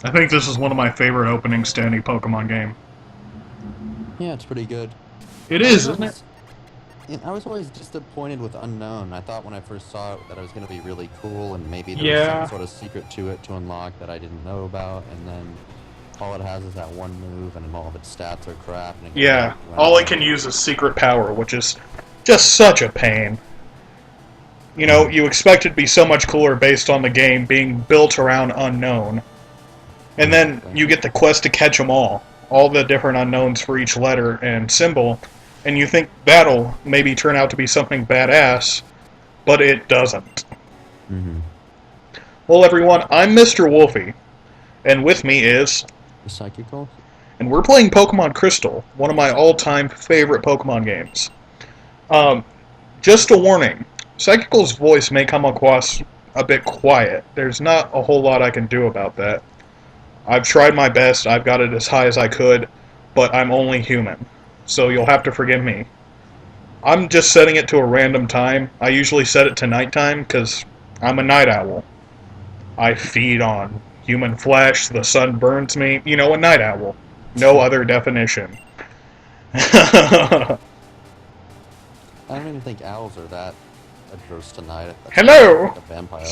I think this is one of my favorite openings to any Pokemon game. Yeah, it's pretty good. It I was is, isn't it? always, I was always disappointed with Unknown. I thought when I first saw it that it was going to be really cool, and maybe there was some Yeah. sort of secret to it to unlock that I didn't know about. And then all it has is that one move, and all of its stats are crap, and it can Yeah. barely do All it anything. can use is secret power, which is just such a pain. You know, Hmm. you expect it to be so much cooler based on the game being built around unknown. And then Exactly. you get the quest to catch them all the different unknowns for each letter and symbol, and you think that'll maybe turn out to be something badass, but it doesn't. Hmm. Well, everyone, I'm MrWolfey, and with me is, The Psychical? and we're playing Pokemon Crystal, one of my all-time favorite Pokemon games. Um, just a warning, Psychical's voice may come across a bit quiet. There's not a whole lot I can do about that. I've tried my best, I've got it as high as I could, but I'm only human. So you'll have to forgive me. I'm just setting it to a random time. I usually set it to nighttime because I'm a night owl. I feed on human flesh, the sun burns me. You know, a night owl. No other definition. I don't even think owls are that adverse to night. That's just more of Hello! like a vampire.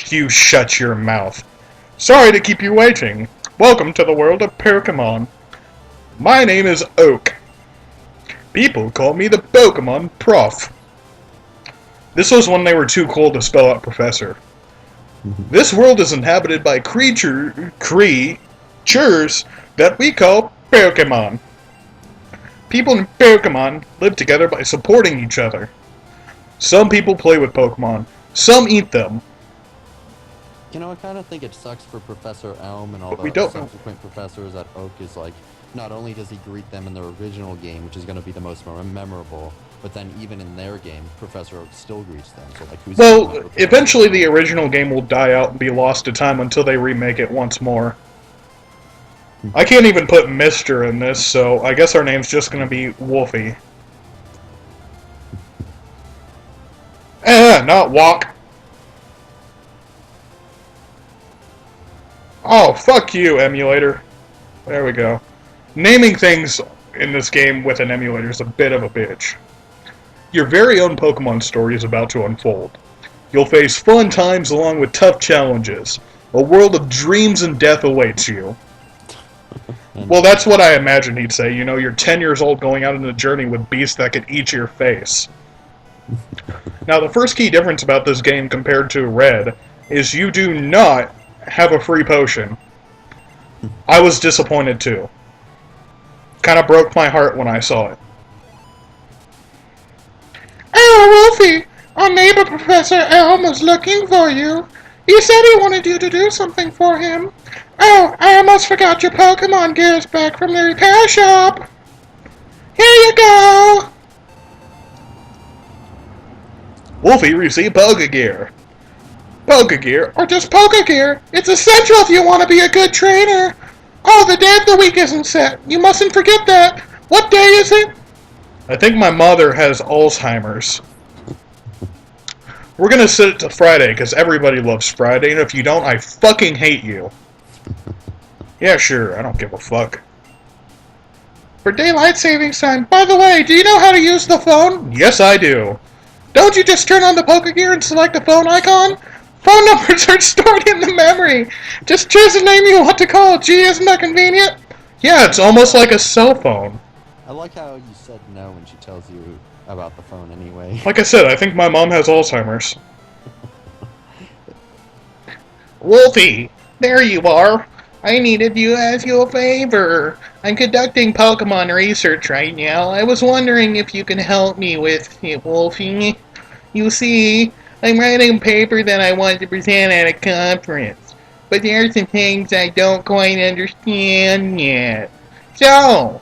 You shut your mouth. Sorry to keep you waiting. Welcome to the world of Pokemon. My name is Oak. People call me the Pokemon Prof. This was when they were too cool to spell out Professor. This world is inhabited by creatures that we call Pokemon. People in Pokemon live together by supporting each other. Some people play with Pokemon, some eat them, You know, I kind of think it sucks for Professor Elm and all but we the don't know. subsequent professors that Oak is like, not only does he greet them in the original game, which is going to be the most memorable, but then even in their game, Professor Oak still greets them. So, like, who's even more Well, prepared? eventually the original game will die out and be lost to time until they remake it once more. I can't even put Mr. in this, so I guess our name's just gonna be Wolfie. Not walk. Oh, fuck you, emulator. There we go. Naming things in this game with an emulator is a bit of a bitch. Your very own Pokemon story is about to unfold. You'll face fun times along with tough challenges. A world of dreams and death awaits you. And Well, that's what I imagined he'd say. You know, you're 10 years old going out on a journey with beasts that could eat your face. Now, the first key difference about this game compared to Red is you do not have a free potion. I was disappointed too. Kind of broke my heart when I saw it. Oh, Wolfie! Our neighbor Professor Elm is looking for you. He said he wanted you to do something for him. Oh, I almost forgot your Pokemon gear's back from the repair shop. Here you go! Wolfie received Pokegear. Pokegear, or just Pokegear, it's essential if you want to be a good trainer. Oh, the day of the week isn't set. You mustn't forget that. What day is it? I think my mother has Alzheimer's. We're gonna set it to Friday, because everybody loves Friday, and if you don't, I fucking hate you. Yeah, sure, I don't give a fuck. For daylight savings time, by the way, do you know how to use the phone? Yes, I do. Don't you just turn on the Pokegear and select the phone icon? Phone numbers are stored in the memory. Just choose the name you want to call. Gee, isn't that convenient? Yeah, it's almost like a cell phone. I like how you said no when she tells you about the phone anyway. Like I said, I think my mom has Alzheimer's. Wolfie, there you are. I needed you as your favor. I'm conducting Pokemon research right now. I was wondering if you can help me with it, Wolfie. You see, I'm writing a paper that I want to present at a conference, but there are some things I don't quite understand yet. So,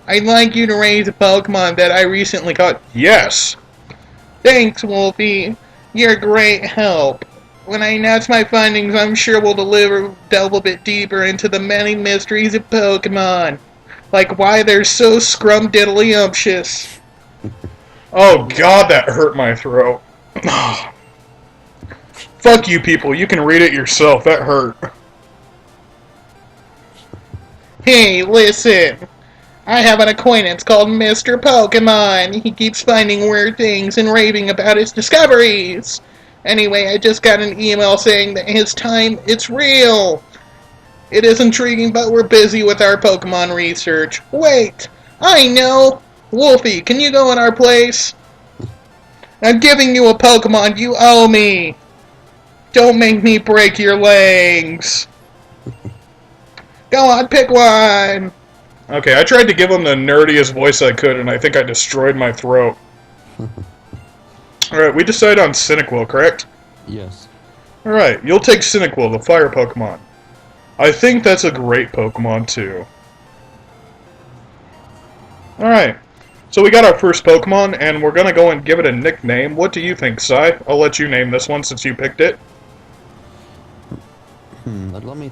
I'd like you to raise a Pokemon that I recently caught. Yes! Thanks, Wolfie. You're a great help. When I announce my findings, I'm sure we'll delve a bit deeper into the many mysteries of Pokemon. Like why they're so scrumdiddlyumptious. Oh god, that hurt my throat. Fuck you people, you can read it yourself, that hurt. Hey, listen. I have an acquaintance called Mr. Pokemon. He keeps finding weird things and raving about his discoveries. Anyway, I just got an email saying that his time, it's real. It is intriguing, but we're busy with our Pokemon research. Wait, I know. Wolfie, can you go in our place? I'm giving you a Pokemon. You owe me. Don't make me break your legs. Go on, pick one. Okay, I tried to give him the nerdiest voice I could, and I think I destroyed my throat. Alright, we decided on Cyndaquil, correct? Yes. Alright, you'll take Cyndaquil, the fire Pokemon. I think that's a great Pokemon, too. Alright, so we got our first Pokemon, and we're gonna go and give it a nickname. What do you think, Sai? I'll let you name this one since you picked it. Let me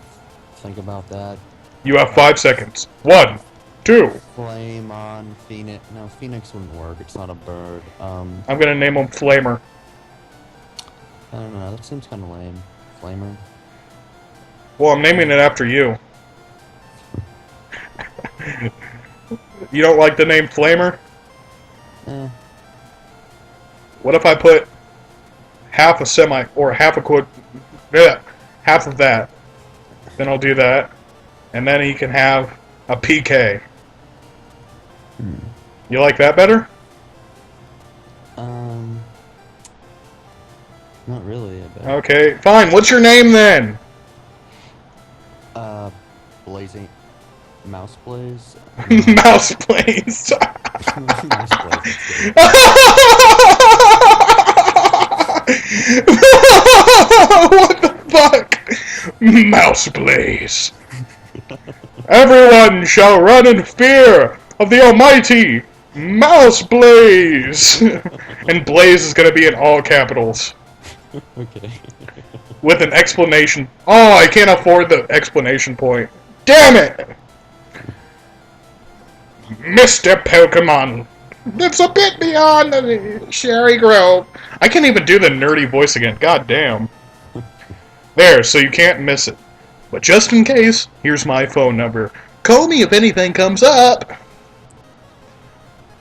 think about that. You have 5 seconds. 1, 2. Flame on Phoenix. No, Phoenix wouldn't work. It's not a bird. I'm gonna name him Flamer. I don't know. That seems kind of lame. Flamer. Well, I'm naming it after you. You don't like the name Flamer? Eh. What if I put half a semi, or half a quote, half of that? Then I'll do that. And then he can have a PK. You like that better? Not really. I bet. Okay, fine. What's your name then? Blazing. Mouse Blaze? Mouse Blaze. Mouse Blaze. What the fuck? Mouse Blaze. Everyone shall run in fear of the almighty Mouse Blaze. And Blaze is going to be in all capitals. Okay. With an explanation. Oh, I can't afford the explanation point. Damn it! Mr. Pokemon. That's a bit beyond the Sherry Grove. I can't even do the nerdy voice again. God damn. There, so you can't miss it. But just in case, here's my phone number. Call me if anything comes up.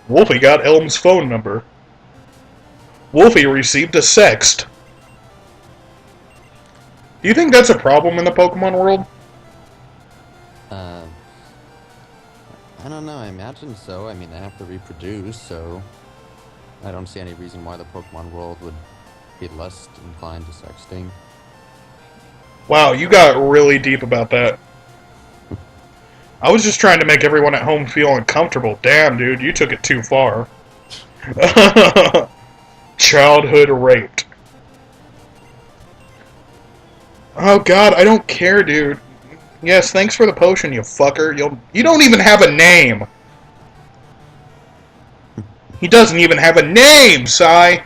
Wolfie got Elm's phone number. Wolfie received a sext. Do you think that's a problem in the Pokemon world? I don't know, I imagine so. I mean, they have to reproduce, so I don't see any reason why the Pokemon world would be less inclined to sexting. Wow, you got really deep about that. I was just trying to make everyone at home feel uncomfortable. Damn, dude, you took it too far. Childhood raped. Oh god, I don't care, dude. Yes, thanks for the potion, you fucker. You don't even have a name. He doesn't even have a name, Sai.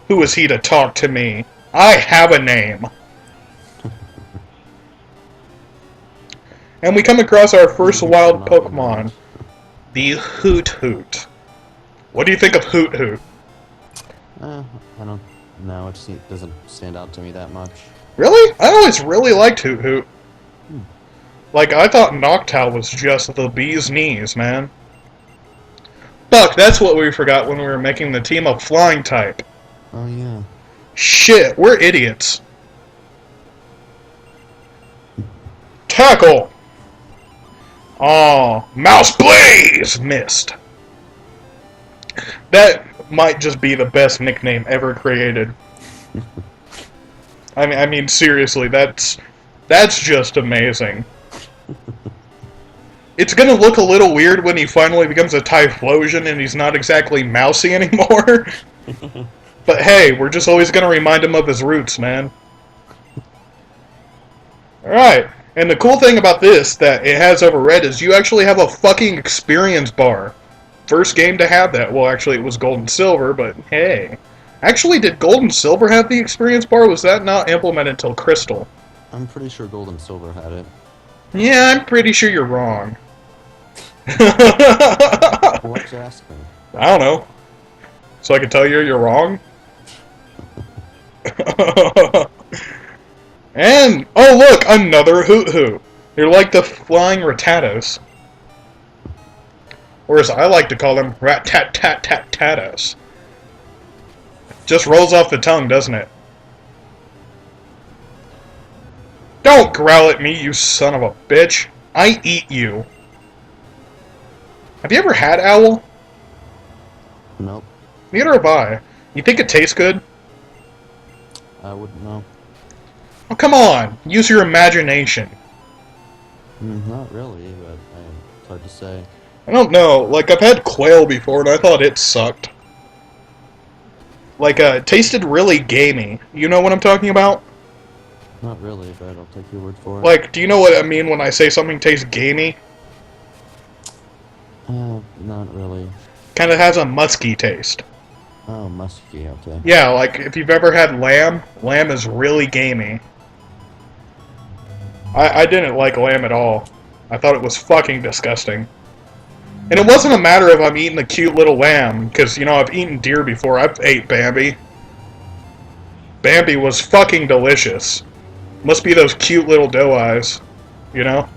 Who is he to talk to me? I have a name. And we come across our first wild Pokemon, the Hoot Hoot. What do you think of Hoot Hoot? I don't know. It just doesn't stand out to me that much. Really? I always really liked Hoot Hoot. Like, I thought Noctowl was just the bee's knees, man. Fuck, that's what we forgot when we were making the team of Flying type. Oh, yeah. Shit, we're idiots. Tackle! Aw, Mouse Blaze! Missed. That might just be the best nickname ever created. I mean, seriously, that's just amazing. It's gonna look a little weird when he finally becomes a Typhlosion and he's not exactly mousy anymore. But hey, we're just always gonna remind him of his roots, man. Alright, and the cool thing about this that it has over red is you actually have a fucking experience bar. First game to have that. Well, actually it was Gold and Silver, but hey. Actually, did Gold and Silver have the experience bar? Was that not implemented until Crystal? I'm pretty sure Gold and Silver had it. Yeah, I'm pretty sure you're wrong. What's asking? I don't know. So I can tell you you're wrong? And, oh look, another Hoot Hoot. They're like the flying Rattatas. Or as I like to call them, rat-tat-tat-tat-tatas. Just rolls off the tongue, doesn't it? Don't growl at me, you son of a bitch. I eat you. Have you ever had owl? Nope. Neither have I. You think it tastes good? I wouldn't know. Oh, come on. Use your imagination. Not really, but it's hard to say. I don't know. Like, I've had quail before, and I thought it sucked. Like, it tasted really gamey. You know what I'm talking about? Not really, but I'll take your word for it. Like, do you know what I mean when I say something tastes gamey? Not really. Kind of has a musky taste. Oh, musky, okay. Yeah, like, if you've ever had lamb, lamb is really gamey. I didn't like lamb at all. I thought it was fucking disgusting. And it wasn't a matter of I'm eating a cute little lamb, because, you know, I've eaten deer before. I've ate Bambi. Bambi was fucking delicious. Must be those cute little doe eyes, you know?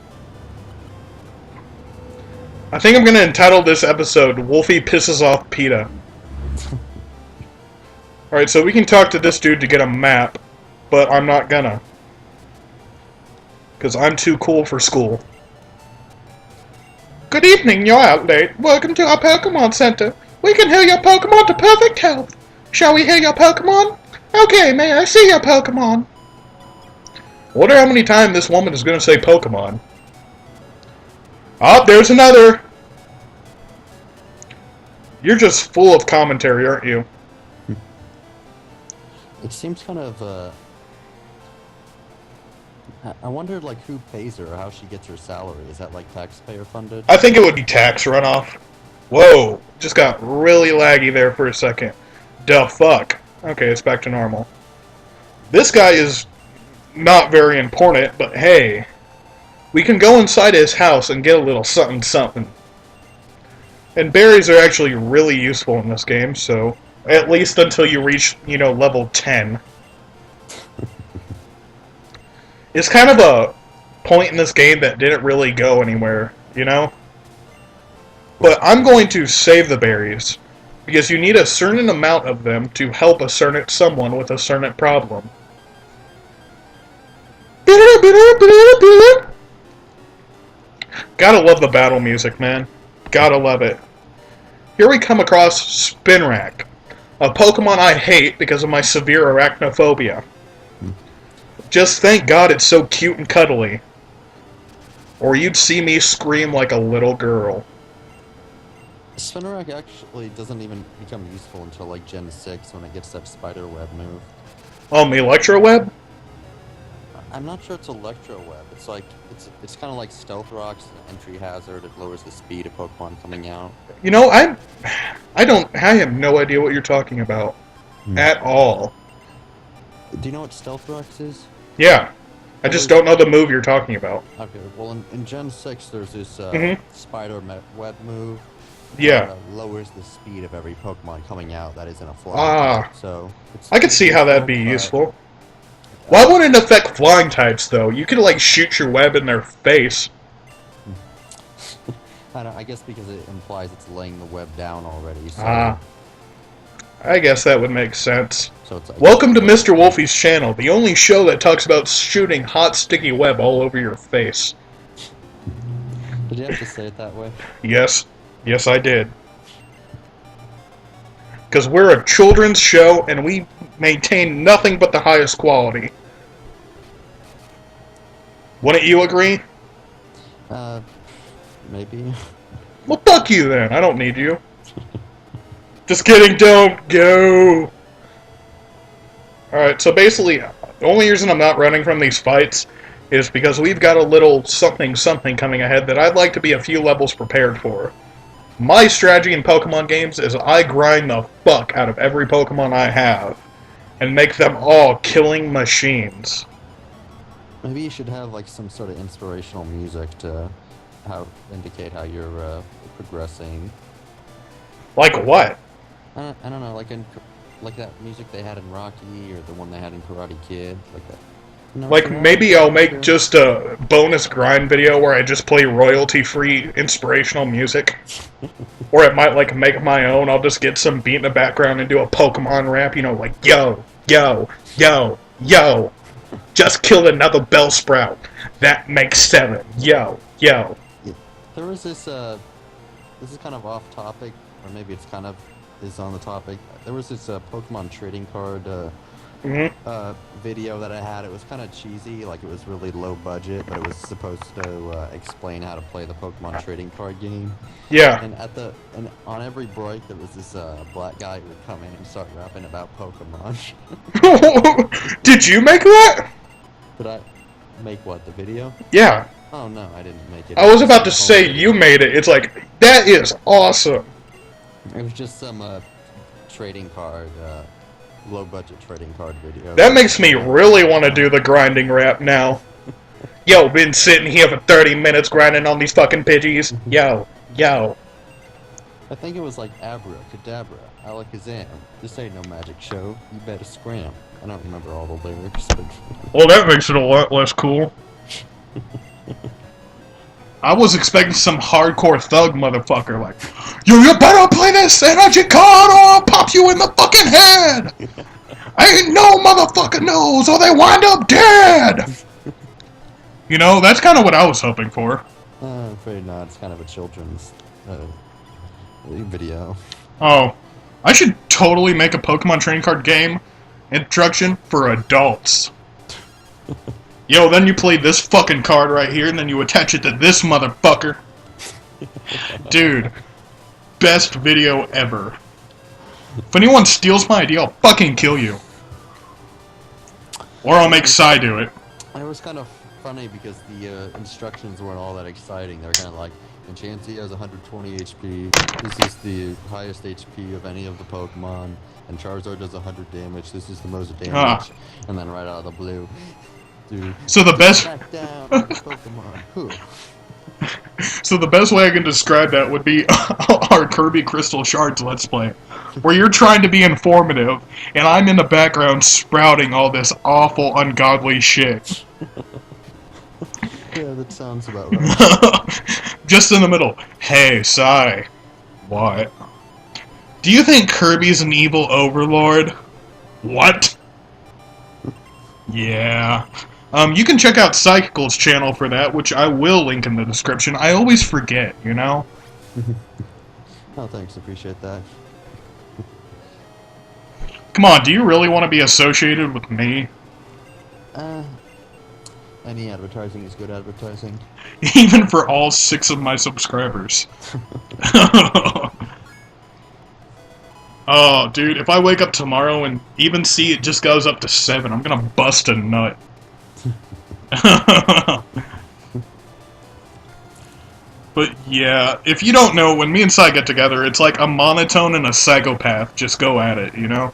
I think I'm going to entitle this episode, Wolfey Pisses Off PETA. Alright, so we can talk to this dude to get a map, but I'm not gonna. Because I'm too cool for school. Good evening, you're out late. Welcome to our Pokemon Center. We can heal your Pokemon to perfect health. Shall we heal your Pokemon? Okay, may I see your Pokemon? I wonder how many times this woman is going to say Pokemon. Oh, there's another! You're just full of commentary, aren't you? It seems kind of, I wonder, like, who pays her or how she gets her salary. Is that, like, taxpayer funded? I think it would be tax runoff. Whoa, just got really laggy there for a second. Duh fuck. Okay, it's back to normal. This guy is not very important, but hey, we can go inside his house and get a little something something. And berries are actually really useful in this game, so at least until you reach, you know, level 10. It's kind of a point in this game that didn't really go anywhere, you know? But I'm going to save the berries, because you need a certain amount of them to help a certain someone with a certain problem. Gotta love the battle music, man. Gotta love it. Here we come across Spinrack, a Pokemon I hate because of my severe arachnophobia. Just thank God it's so cute and cuddly. Or you'd see me scream like a little girl. Spinarak actually doesn't even become useful until, like, Gen 6 when it gets that spider web move. Oh, the Electro Web? I'm not sure it's Electro Web. It's like, it's kind of like Stealth Rock's an entry hazard. It lowers the speed of Pokemon coming out. You know, I have no idea what you're talking about. At all. Do you know what Stealth Rocks is? Yeah. I just don't know the move you're talking about. Okay, well, in Gen 6, there's this spider web move. Yeah. That lowers the speed of every Pokemon coming out that isn't a fly. Ah. So I could see how that'd be useful. Why wouldn't it affect flying types, though? You could, like, shoot your web in their face. I guess because it implies it's laying the web down already. So, I guess that would make sense. so it's like, Welcome to MrWolfey's channel, the only show that talks about shooting hot, sticky web all over your face. Did you have to say it that way? Yes. Yes, I did. Because we're a children's show, and we maintain nothing but the highest quality. Wouldn't you agree? Maybe. Well, fuck you then. I don't need you. Just kidding, don't go! Alright, so basically, the only reason I'm not running from these fights is because we've got a little something coming ahead that I'd like to be a few levels prepared for. My strategy in Pokemon games is I grind the fuck out of every Pokemon I have, and make them all killing machines. Maybe you should have, like, some sort of inspirational music to indicate how you're progressing. Like what? I don't know, like that music they had in Rocky, or the one they had in Karate Kid, like that. No, Like, from what I maybe I'll make hear, just a bonus grind video where I just play royalty-free inspirational music. Or it might, like, make my own. I'll just get some beat in the background and do a Pokemon rap, you know, like, yo, yo, yo, yo. Just killed another Bellsprout. That makes 7. Yo, yo. yeah, there was this. This is kind of off topic, or maybe it's kind of is on the topic. There was this Pokemon trading card Mm-hmm. video that I had. It was kind of cheesy, like it was really low budget, but it was supposed to explain how to play the Pokemon trading card game. Yeah. And on every break, there was this black guy who would come in and start rapping about Pokemon. Did you make that? Did I make what, the video? Yeah. Oh no, I didn't make it. I was about to Some say home you video. made it. It's like, that is awesome. It was just some trading card, low budget trading card video. That makes me really want to do the grinding rap now. Yo, been sitting here for 30 minutes grinding on these fucking Pidgeys. Yo, yo. I think it was like Abracadabra, Alakazam. This ain't no magic show. You better scram. I don't remember all the lyrics, but Well, that makes it a lot less cool. I was expecting some hardcore thug motherfucker like, you better play this energy card or I'll pop you in the fucking head! Ain't no motherfucker knows or they wind up dead! You know, that's kind of what I was hoping for. I'm afraid not. It's kind of a children's video. Oh, I should totally make a Pokemon trading card game introduction for adults. Yo, then you play this fucking card right here, and then you attach it to this motherfucker. Dude, best video ever. If anyone steals my idea, I'll fucking kill you. Or I'll make Sai do it. It was kind of funny because the instructions weren't all that exciting. They were kind of like, Enchantia has 120 HP. This is the highest HP of any of the Pokemon. And Charizard does 100 damage. This is the most damage. And then right out of the blue, dude. So the best... Back down on the Pokemon. Whew. So the best way I can describe that would be our Kirby Crystal Shards Let's Play, where you're trying to be informative, and I'm in the background sprouting all this awful, ungodly shit. Yeah, that sounds about right. Just in the middle. Hey, Sai. What? Do you think Kirby's an evil overlord? What? Yeah. You can check out Psychical's channel for that, which I will link in the description. I always forget, you know? Oh, thanks. Appreciate that. Come on, do you really want to be associated with me? Any advertising is good advertising. Even for all 6 of my subscribers. Oh, dude, if I wake up tomorrow and even see it just goes up to 7, I'm gonna bust a nut. But yeah, if you don't know, when me and Sai get together, it's like a monotone and a psychopath just go at it, you know?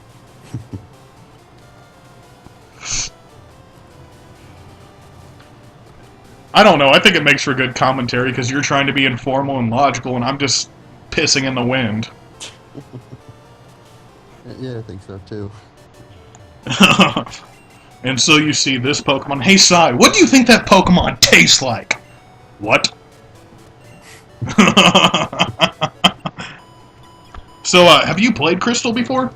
I don't know, I think it makes for good commentary because you're trying to be informal and logical and I'm just pissing in the wind. Yeah, I think so too. And so you see this Pokemon. Hey, Sai, what do you think that Pokemon tastes like? What? So, have you played Crystal before?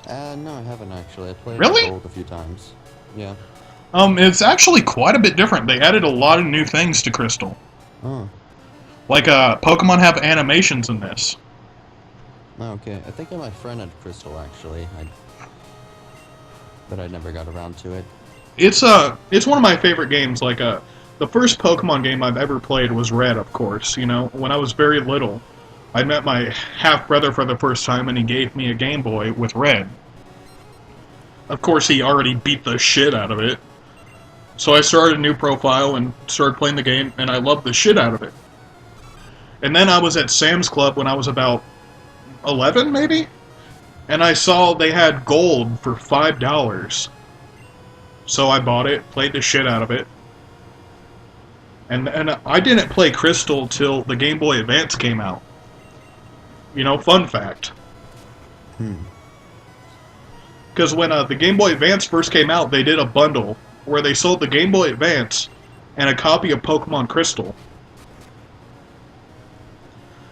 No, I haven't actually. I played Really? Gold a few times. Yeah. It's actually quite a bit different. They added a lot of new things to Crystal. Oh. Like, Pokemon have animations in this. Okay. I think my friend had Crystal actually. But I never got around to it. It's one of my favorite games. Like, the first Pokemon game I've ever played was Red, of course. You know, when I was very little, I met my half-brother for the first time, and he gave me a Game Boy with Red. Of course, he already beat the shit out of it. So I started a new profile and started playing the game, and I loved the shit out of it. And then I was at Sam's Club when I was about 11, maybe? And I saw they had gold for $5. So I bought it, played the shit out of it. And I didn't play Crystal till the Game Boy Advance came out. You know, fun fact. Because when the Game Boy Advance first came out, they did a bundle where they sold the Game Boy Advance and a copy of Pokemon Crystal.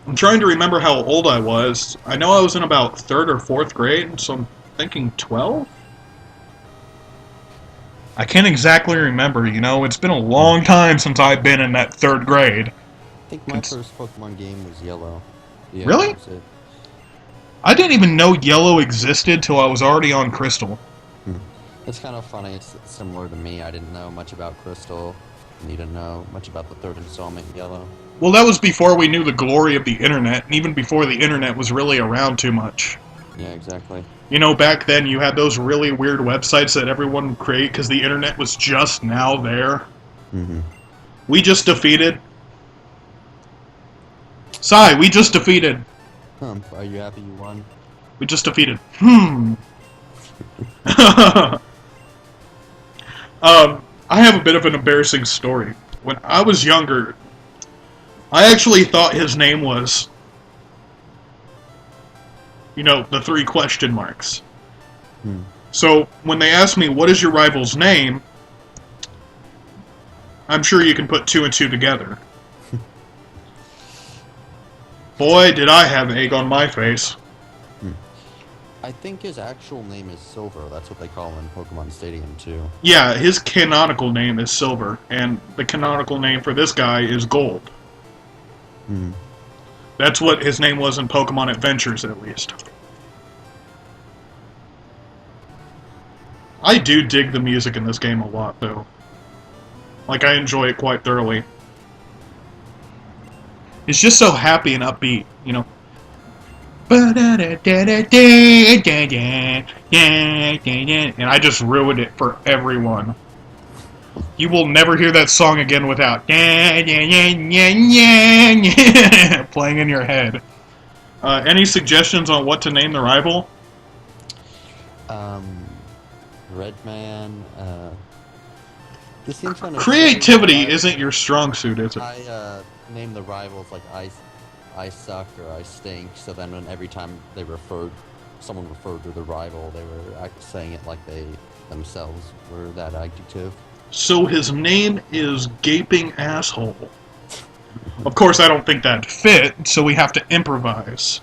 I'm trying to remember how old I was. I know I was in about 3rd or 4th grade, so I'm thinking 12? I can't exactly remember, you know? It's been a long time since I've been in that 3rd grade. I think my first Pokemon game was Yellow. Yeah, Really? that was it. I didn't even know Yellow existed till I was already on Crystal. It's kind of funny. It's similar to me. I didn't know much about Crystal, and you didn't know much about the 3rd installment, Yellow. Well, that was before we knew the glory of the internet, and even before the internet was really around too much. Yeah, exactly. You know, back then you had those really weird websites that everyone would create because the internet was just now there. We just defeated... Sai, we just defeated... Are you happy you won? We just defeated... I have a bit of an embarrassing story. When I was younger, I actually thought his name was... You know, the 3 question marks. So, when they asked me, what is your rival's name? I'm sure you can put 2 and 2 together. Boy, did I have egg on my face. I think his actual name is Silver. That's what they call him in Pokemon Stadium, too. Yeah, his canonical name is Silver, and the canonical name for this guy is Gold. That's what his name was in Pokemon Adventures, at least. I do dig the music in this game a lot, though. Like, I enjoy it quite thoroughly. It's just so happy and upbeat, you know. And I just ruined it for everyone. You will never hear that song again without playing in your head. Any suggestions on what to name the rival? Redman, this seems kind of Creativity isn't your strong suit, is it? I named the rivals like I suck or I stink, so then when every time someone referred to the rival, they were saying it like they themselves were that adjective. So his name is Gaping Asshole. Of course, I don't think that'd fit, so we have to improvise.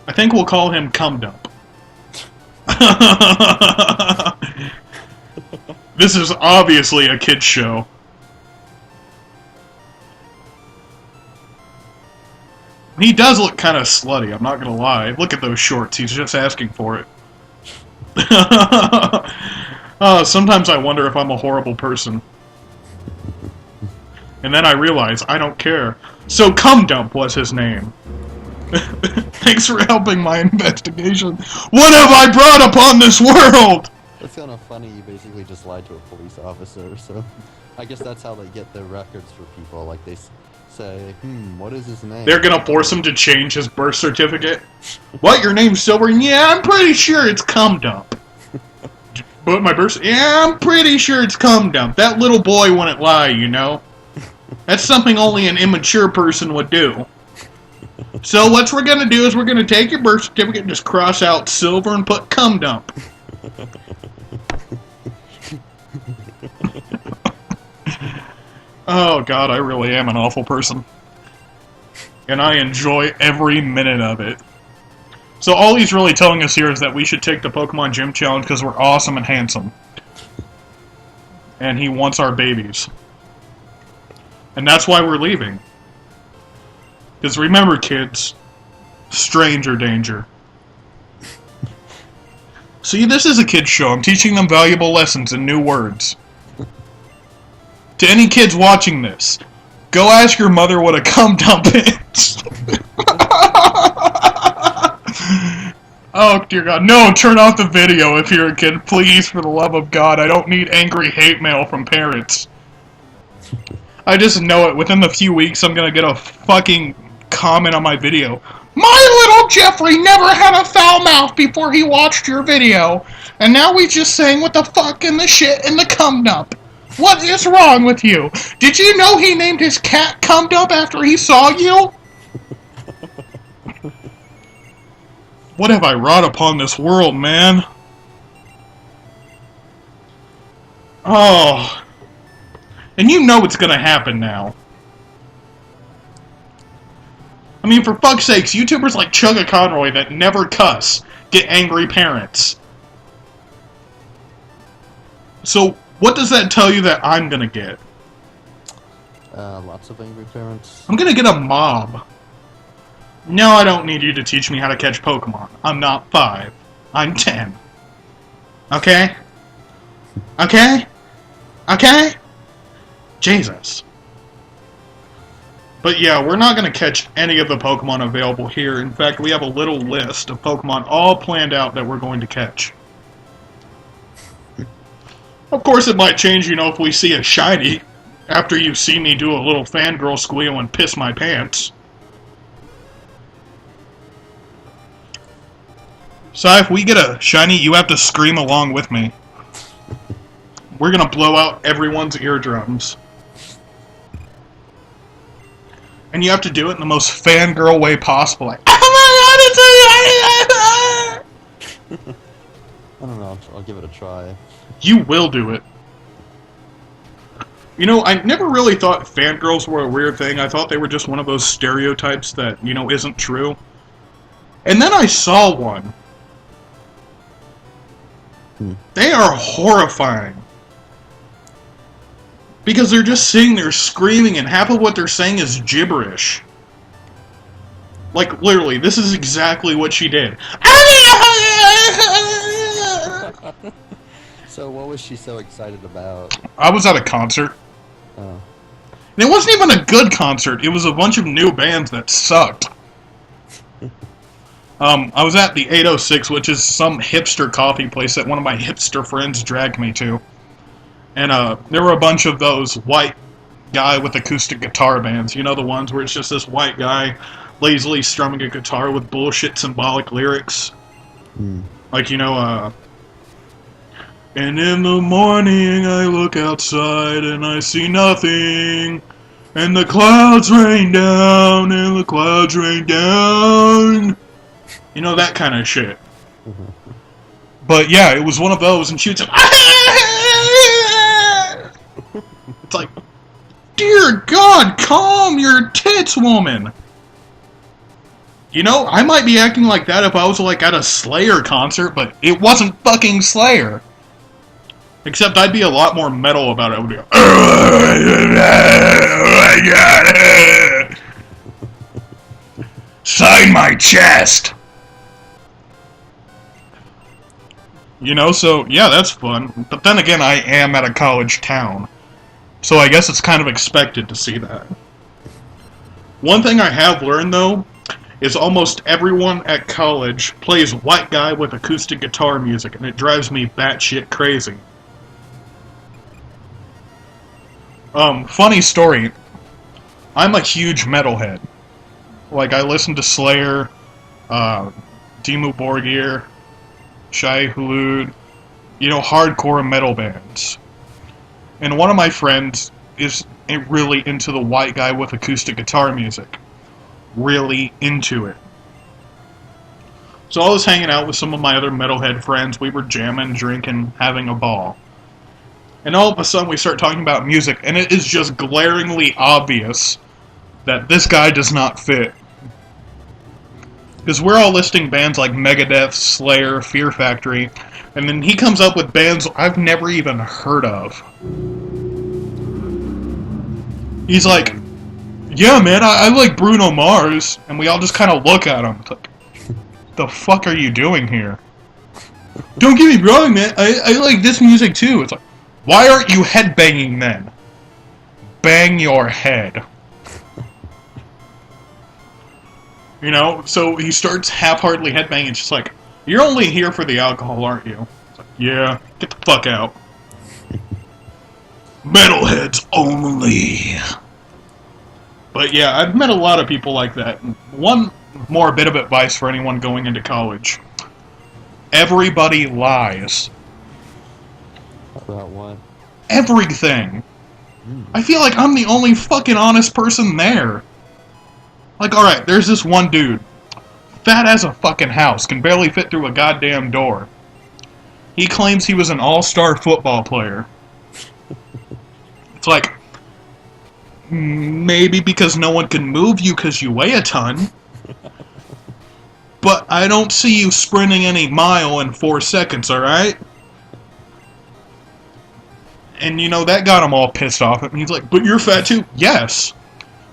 I think we'll call him Cum Dump. This is obviously a kid's show. He does look kind of slutty, I'm not gonna lie. Look at those shorts, he's just asking for it. Sometimes I wonder if I'm a horrible person. And then I realize I don't care. So Cum Dump was his name. Thanks for helping my investigation. What have I brought upon this world? It's kind of funny, you basically just lied to a police officer, so... I guess that's how they get their records for people, like they say, what is his name? They're gonna force him to change his birth certificate? What, your name's Silver? Yeah, I'm pretty sure it's Cum Dump. But my birth... Yeah, I'm pretty sure it's Cum Dump. That little boy wouldn't lie, you know? That's something only an immature person would do. So what we're gonna do is we're gonna take your birth certificate and just cross out Silver and put Cum Dump. Oh god, I really am an awful person. And I enjoy every minute of it. So all he's really telling us here is that we should take the Pokemon Gym Challenge because we're awesome and handsome. And he wants our babies. And that's why we're leaving. Because remember, kids, stranger danger. See, this is a kid's show. I'm teaching them valuable lessons and new words. To any kids watching this, go ask your mother what a cum dump is. Oh, dear God. No, turn off the video if you're a kid. Please, for the love of God. I don't need angry hate mail from parents. I just know it. Within a few weeks, I'm gonna get a fucking comment on my video. My little Jeffrey never had a foul mouth before he watched your video. And now he's just saying what the fuck and the shit and the cum dump. What is wrong with you? Did you know he named his cat Cum Dump after he saw you? What have I wrought upon this world, man? Oh. And you know it's gonna happen now. I mean, for fuck's sakes, YouTubers like Chugga Conroy that never cuss get angry parents. So, what does that tell you that I'm gonna get? Lots of angry parents. I'm gonna get a mob. No, I don't need you to teach me how to catch Pokemon. I'm not 5. I'm 10. Okay? Okay? Okay? Jesus. But yeah, we're not going to catch any of the Pokemon available here. In fact, we have a little list of Pokemon all planned out that we're going to catch. Of course, it might change, you know, if we see a shiny after you see me do a little fangirl squeal and piss my pants. So if we get a shiny, you have to scream along with me. We're going to blow out everyone's eardrums. And you have to do it in the most fangirl way possible. Like, oh my god, it's a... I don't know, I'll give it a try. You will do it. You know, I never really thought fangirls were a weird thing. I thought they were just one of those stereotypes that, you know, isn't true. And then I saw one. They are horrifying. Because they're just sitting there screaming, and half of what they're saying is gibberish. Like, literally, this is exactly what she did. So what was she so excited about? I was at a concert. Oh. And it wasn't even a good concert. It was a bunch of new bands that sucked. I was at the 806, which is some hipster coffee place that one of my hipster friends dragged me to. And there were a bunch of those white guy with acoustic guitar bands. You know, the ones where it's just this white guy lazily strumming a guitar with bullshit symbolic lyrics. Like, you know, and in the morning I look outside and I see nothing. And the clouds rain down, and the clouds rain down. You know, that kind of shit. But yeah, it was one of those, and she would say, it's like, dear God, calm your tits, woman. You know, I might be acting like that if I was like at a Slayer concert, but it wasn't fucking Slayer. Except I'd be a lot more metal about it. I would be like, oh my God. Sign my chest. You know, so, yeah, that's fun. But then again, I am at a college town. So I guess it's kind of expected to see that. One thing I have learned, though, is almost everyone at college plays white guy with acoustic guitar music, and it drives me batshit crazy. Funny story. I'm a huge metalhead. Like, I listen to Slayer, Dimmu Borgir, Shai Hulud, you know, hardcore metal bands. And one of my friends is really into the white guy with acoustic guitar music. Really into it. So I was hanging out with some of my other metalhead friends. We were jamming, drinking, having a ball. And all of a sudden we start talking about music, and it is just glaringly obvious that this guy does not fit. Because we're all listing bands like Megadeth, Slayer, Fear Factory, and then he comes up with bands I've never even heard of. He's like, yeah, man, I like Bruno Mars, and we all just kind of look at him. It's like, the fuck are you doing here? Don't get me wrong, man, I like this music too. It's like, why aren't you headbanging then? Bang your head. You know, so he starts half-heartedly headbanging. It's just like, you're only here for the alcohol, aren't you? It's like, yeah, get the fuck out. Metalheads only. But yeah, I've met a lot of people like that. One more bit of advice for anyone going into college. Everybody lies. About what? Everything. I feel like I'm the only fucking honest person there. Like, alright, there's this one dude. Fat as a fucking house, can barely fit through a goddamn door. He claims he was an all-star football player. It's like, maybe because no one can move you because you weigh a ton. But I don't see you sprinting any mile in 4 seconds, alright? And you know, that got him all pissed off at me. He's like, but you're fat too? Yes.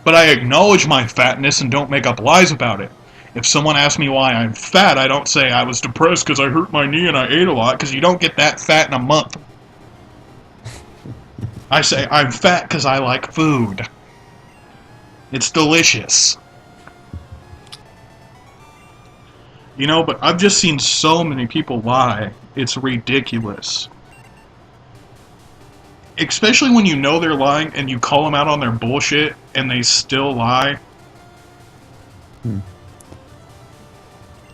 But I acknowledge my fatness and don't make up lies about it. If someone asks me why I'm fat, I don't say I was depressed because I hurt my knee and I ate a lot, because you don't get that fat in a month. I say I'm fat because I like food. It's delicious. You know, but I've just seen so many people lie. It's ridiculous. Especially when you know they're lying and you call them out on their bullshit and they still lie.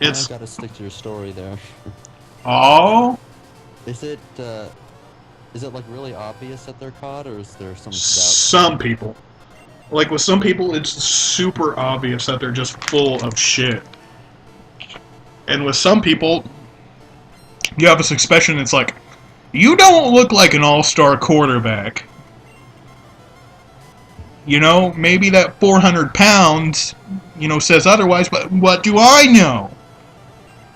It's... You gotta stick to your story there. Oh? Is it like really obvious that they're caught, or is there some doubt? Some people. Like with some people, it's super obvious that they're just full of shit. And with some people, you have a suspicion. It's like, you don't look like an all-star quarterback. You know, maybe that 400 pounds, you know, says otherwise, but what do I know?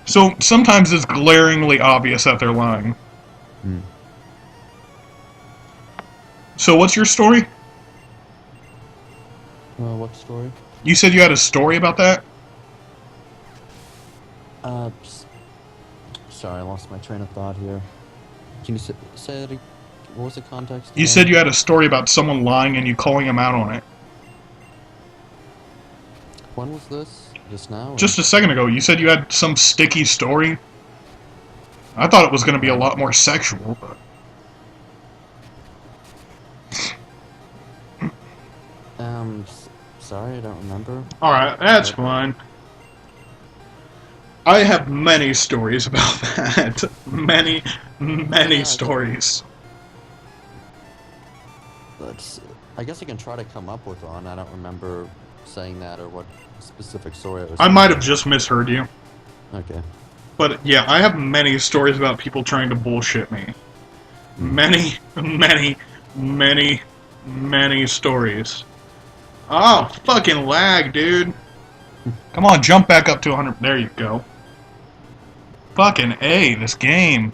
So sometimes it's glaringly obvious that they're lying. So what's your story? What story? You said you had a story about that? Sorry, I lost my train of thought here. Can you say that again? What was the context? You said you had a story about someone lying and you calling them out on it. When was this? Just now? Or? Just a second ago, you said you had some sticky story. I thought it was going to be a lot more sexual, but... Sorry, I don't remember. Alright, that's fine. I have many stories about that. Many stories. I guess I can try to come up with one. I don't remember saying that or what specific story it was. I might have just misheard you. Okay. But yeah, I have many stories about people trying to bullshit me. Many stories. Oh, fucking lag, dude. Come on, jump back up to 100. There you go. Fucking A, this game.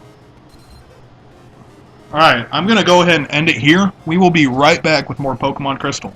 Alright, I'm gonna go ahead and end it here. We will be right back with more Pokemon Crystal.